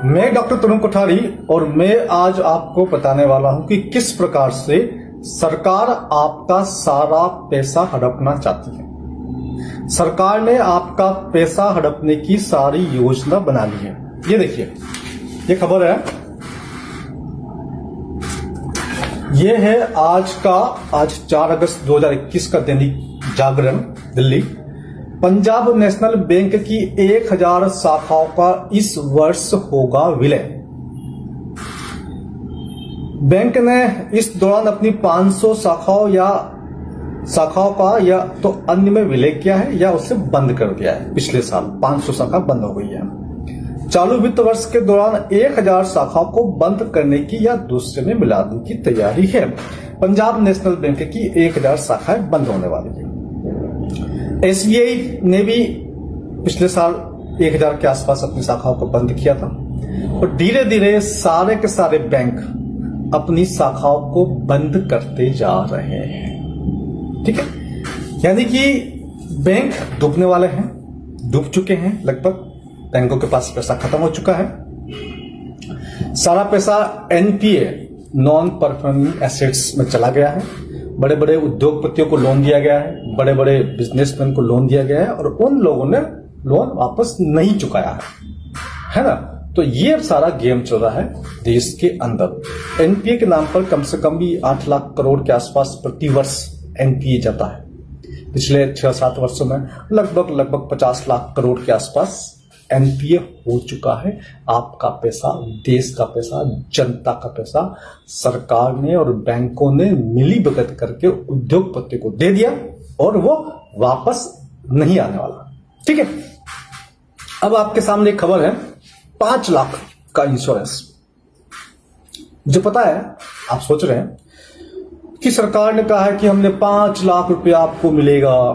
मैं डॉक्टर तरुण कोठारी और मैं आज आपको बताने वाला हूं कि किस प्रकार से सरकार आपका सारा पैसा हड़पना चाहती है। सरकार ने आपका पैसा हड़पने की सारी योजना बना ली है। ये देखिए, ये खबर है, ये है आज 4 अगस्त 2021 का दैनिक जागरण दिल्ली। पंजाब नेशनल बैंक की 1000 शाखाओं का इस वर्ष होगा विलय। बैंक ने इस दौरान अपनी 500 शाखाओं का या तो अन्य में विलय किया है या उसे बंद कर दिया है। पिछले साल 500 शाखा बंद हो गई है। चालू वित्त वर्ष के दौरान 1000 शाखाओं को बंद करने की या दूसरे में मिलाने की तैयारी है। पंजाब नेशनल बैंक की 1000 शाखाएं बंद होने वाली है। एसबीआई ने भी पिछले साल 1000 के आसपास अपनी शाखाओं को बंद किया था और धीरे धीरे सारे के सारे बैंक अपनी शाखाओं को बंद करते जा रहे हैं। ठीक है, यानी कि बैंक डूबने वाले हैं, डूब चुके हैं। लगभग बैंकों के पास पैसा खत्म हो चुका है। सारा पैसा एनपीए, नॉन परफॉर्मिंग एसेट्स में चला गया है। बड़े बड़े उद्योगपतियों को लोन दिया गया है, बड़े बड़े बिजनेसमैन को लोन दिया गया है और उन लोगों ने लोन वापस नहीं चुकाया है ना। तो ये सारा गेम चल रहा है देश के अंदर। एनपीए के नाम पर कम से कम भी 8 लाख करोड़ के आसपास प्रति वर्ष एनपीए जाता है। पिछले 6-7 वर्षों में लगभग 50 लाख करोड़ के आसपास एनपीए हो चुका है। आपका पैसा, देश का पैसा, जनता का पैसा सरकार ने और बैंकों ने मिली भगत करके उद्योगपति को दे दिया और वो वापस नहीं आने वाला। ठीक है, अब आपके सामने एक खबर है, 5 लाख का इंश्योरेंस। मुझे पता है आप सोच रहे हैं कि सरकार ने कहा है कि हमने 5 लाख रुपया आपको मिलेगा,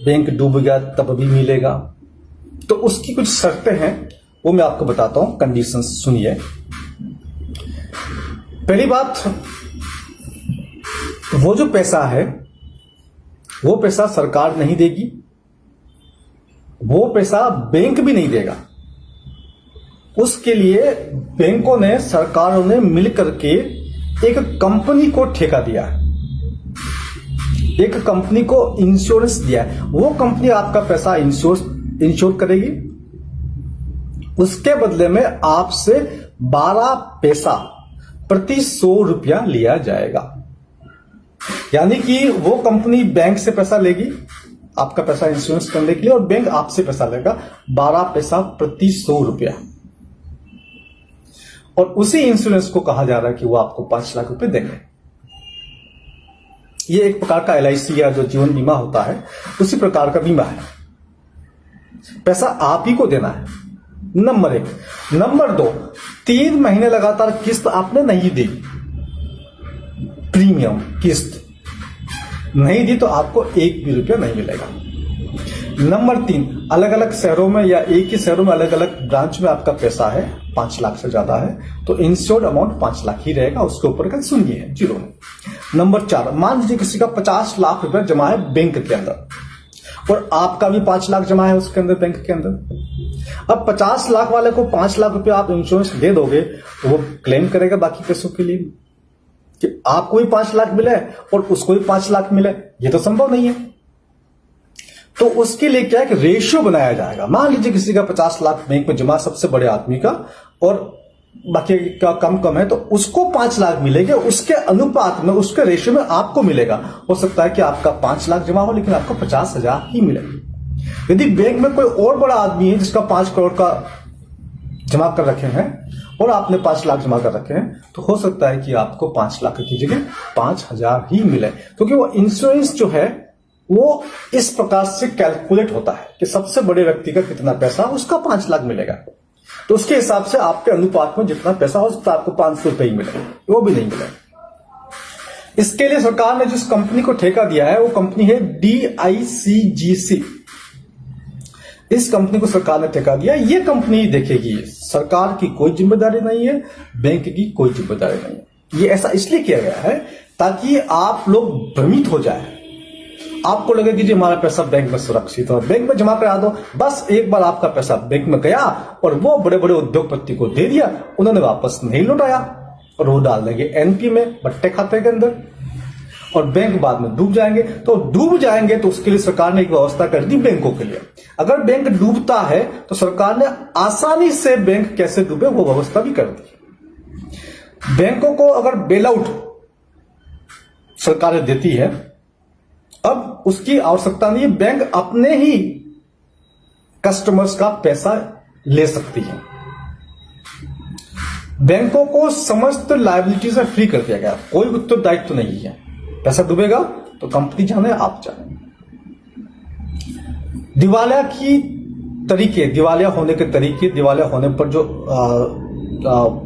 बैंक डूब गया तब भी मिलेगा। तो उसकी कुछ शर्तें हैं, वो मैं आपको बताता हूं। कंडीशंस सुनिए। पहली बात, वो जो पैसा है वो पैसा सरकार नहीं देगी, वो पैसा बैंक भी नहीं देगा। उसके लिए बैंकों ने, सरकारों ने मिलकर के एक कंपनी को ठेका दिया है, एक कंपनी को इंश्योरेंस दिया है। वो कंपनी आपका पैसा इंश्योर करेगी। उसके बदले में आपसे 12 पैसा प्रति 100 रुपया लिया जाएगा। यानी कि वो कंपनी बैंक से पैसा लेगी आपका पैसा इंश्योरेंस करने के लिए और बैंक आपसे पैसा लेगा 12 पैसा प्रति 100 रुपया। और उसी इंश्योरेंस को कहा जा रहा है कि वो आपको 5 लाख रुपए देंगे। ये एक प्रकार का एलआईसी या जो जीवन बीमा होता है उसी प्रकार का बीमा है। पैसा आप ही को देना है, नंबर 1। नंबर 2, 3 महीने लगातार किस्त आपने नहीं दी, प्रीमियम किस्त नहीं दी तो आपको 1 भी रुपया नहीं मिलेगा। नंबर 3, अलग अलग शहरों में या एक ही शहरों में अलग अलग ब्रांच में आपका पैसा है, 5 लाख से ज्यादा है तो इंश्योर्ड अमाउंट 5 लाख ही रहेगा, उसके ऊपर का शून्य है, जीरो है। नंबर 4, मान लीजिए किसी का 50 लाख रुपया जमा है बैंक के अंदर और आपका भी 5 लाख जमा है उसके अंदर, बैंक के अंदर। अब 50 लाख वाले को 5 लाख रुपया आप इंश्योरेंस दे दोगे तो वो क्लेम करेगा बाकी पैसों के लिए कि आपको भी 5 लाख मिले और उसको भी 5 लाख मिले। ये तो संभव नहीं है। तो उसके लिए क्या है कि रेशियो बनाया जाएगा। मान लीजिए किसी का 50 लाख बैंक में जमा, सबसे बड़े आदमी का, और बाकी का कम है तो उसको 5 लाख मिलेंगे। उसके अनुपात में, उसके रेशियो में आपको मिलेगा। हो सकता है कि आपका 5 लाख जमा हो लेकिन आपको 50,000 ही मिले। यदि बैंक में कोई और बड़ा आदमी है जिसका 5 करोड़ का जमा कर रखे हैं और आपने 5 लाख जमा कर रखे हैं तो हो सकता है कि आपको 5 लाख की जगह 5,000 ही मिले, क्योंकि वो इंश्योरेंस जो है वो इस प्रकार से कैलकुलेट होता है कि सबसे बड़े व्यक्ति का कितना पैसा, उसका 5 लाख मिलेगा। तो उसके हिसाब से आपके अनुपात में जितना पैसा हो सकता है आपको 500 रुपए ही मिले, वो भी नहीं मिले। इसके लिए सरकार ने जिस कंपनी को ठेका दिया है वो कंपनी है DICGC। इस कंपनी को सरकार ने ठेका दिया। ये कंपनी देखेगी, सरकार की कोई जिम्मेदारी नहीं है, बैंक की कोई जिम्मेदारी नहीं है। ये ऐसा इसलिए किया गया है ताकि आप लोग भ्रमित हो जाए, आपको लगे कि जी हमारा पैसा बैंक में सुरक्षित है, बैंक में जमा करा दो। बस एक बार आपका पैसा बैंक में गया और वो बड़े बड़े उद्योगपति को दे दिया, उन्होंने वापस नहीं लौटाया और वो डाल देंगे एनपी में, बट्टे खाते के अंदर, और बैंक बाद में डूब जाएंगे। तो डूब जाएंगे तो उसके लिए सरकार ने एक व्यवस्था कर दी बैंकों के लिए। अगर बैंक डूबता है तो सरकार ने आसानी से बैंक कैसे डूबे वो व्यवस्था भी कर दी। बैंकों को अगर बेल आउट सरकार देती है, अब उसकी आवश्यकता नहीं है, बैंक अपने ही कस्टमर्स का पैसा ले सकती है। बैंकों को समस्त लायबिलिटी से फ्री कर दिया गया, कोई उत्तरदायित्व तो नहीं है। पैसा डूबेगा तो कंपनी जाने, आप जाने। दिवालिया की तरीके, दिवालिया होने के तरीके, दिवालिया होने पर जो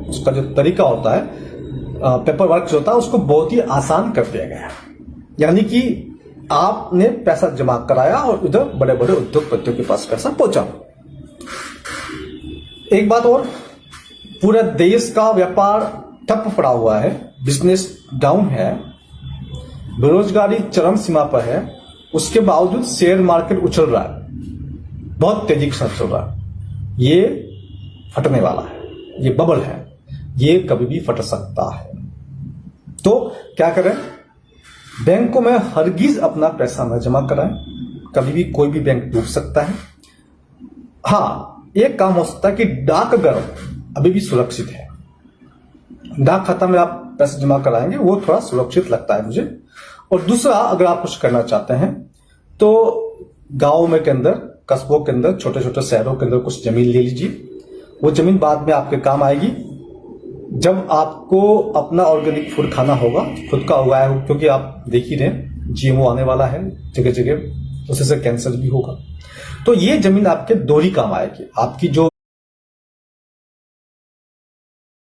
उसका जो तरीका होता है, पेपर वर्क जो होता है, उसको बहुत ही आसान कर दिया गया है। यानी कि आपने पैसा जमा कराया और उधर बड़े बड़े उद्योगपतियों के पास पैसा पहुंचा। एक बात और, पूरे देश का व्यापार ठप पड़ा हुआ है, बिजनेस डाउन है, बेरोजगारी चरम सीमा पर है, उसके बावजूद शेयर मार्केट उछल रहा है, बहुत तेजी के साथ चल रहा है। ये फटने वाला है, ये बबल है, ये कभी भी फट सकता है। तो क्या करें? बैंकों में हरगिज अपना पैसा न जमा कराएं, कभी भी कोई भी बैंक डूब सकता है। हाँ, एक काम हो सकता है कि डाकघर अभी भी सुरक्षित है, डाक खाता में आप पैसे जमा कराएंगे, वो थोड़ा सुरक्षित लगता है मुझे। और दूसरा, अगर आप कुछ करना चाहते हैं तो गांव में के अंदर, कस्बों के अंदर, छोटे छोटे शहरों के अंदर कुछ जमीन ले लीजिए। वो जमीन बाद में आपके काम आएगी जब आपको अपना ऑर्गेनिक फूड खाना होगा, खुद का उगाया हो, क्योंकि आप देख ही रहे जीएमओ आने वाला है जगह जगह, उससे कैंसर भी होगा। तो ये जमीन आपके दोहरी काम आएगी। आपकी जो